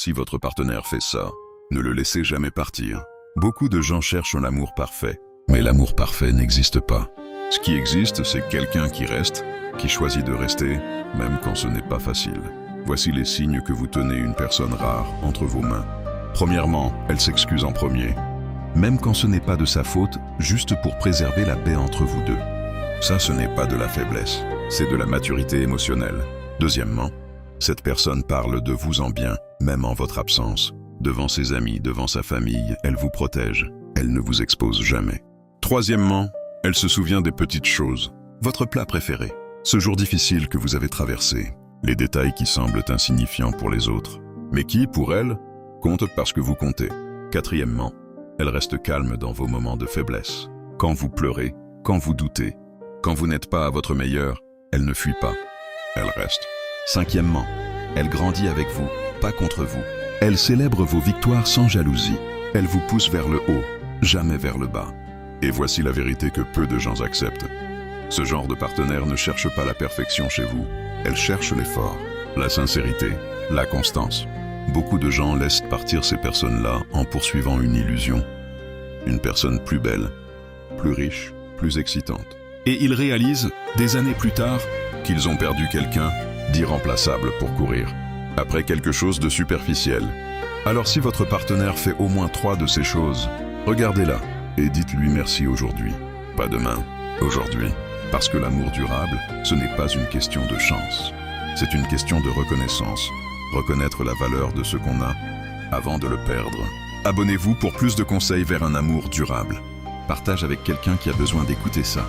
Si votre partenaire fait ça, ne le laissez jamais partir. Beaucoup de gens cherchent l'amour parfait, mais l'amour parfait n'existe pas. Ce qui existe, c'est quelqu'un qui reste, qui choisit de rester, même quand ce n'est pas facile. Voici les signes que vous tenez une personne rare entre vos mains. Premièrement, elle s'excuse en premier. Même quand ce n'est pas de sa faute, juste pour préserver la paix entre vous deux. Ça, ce n'est pas de la faiblesse, c'est de la maturité émotionnelle. Deuxièmement, cette personne parle de vous en bien, même en votre absence. Devant ses amis, devant sa famille, elle vous protège. Elle ne vous expose jamais. Troisièmement, elle se souvient des petites choses. Votre plat préféré, ce jour difficile que vous avez traversé, les détails qui semblent insignifiants pour les autres, mais qui, pour elle, comptent parce que vous comptez. Quatrièmement, elle reste calme dans vos moments de faiblesse. Quand vous pleurez, quand vous doutez, quand vous n'êtes pas à votre meilleur, elle ne fuit pas. Elle reste. Cinquièmement, elle grandit avec vous, pas contre vous. Elle célèbre vos victoires sans jalousie. Elle vous pousse vers le haut, jamais vers le bas. Et voici la vérité que peu de gens acceptent. Ce genre de partenaire ne cherche pas la perfection chez vous. Elle cherche l'effort, la sincérité, la constance. Beaucoup de gens laissent partir ces personnes-là en poursuivant une illusion. Une personne plus belle, plus riche, plus excitante. Et ils réalisent, des années plus tard, qu'ils ont perdu quelqu'un d'irremplaçable pour courir, après quelque chose de superficiel. Alors si votre partenaire fait au moins 3 de ces choses, regardez-la et dites-lui merci aujourd'hui, pas demain, aujourd'hui. Parce que l'amour durable, ce n'est pas une question de chance. C'est une question de reconnaissance. Reconnaître la valeur de ce qu'on a avant de le perdre. Abonnez-vous pour plus de conseils vers un amour durable. Partage avec quelqu'un qui a besoin d'écouter ça.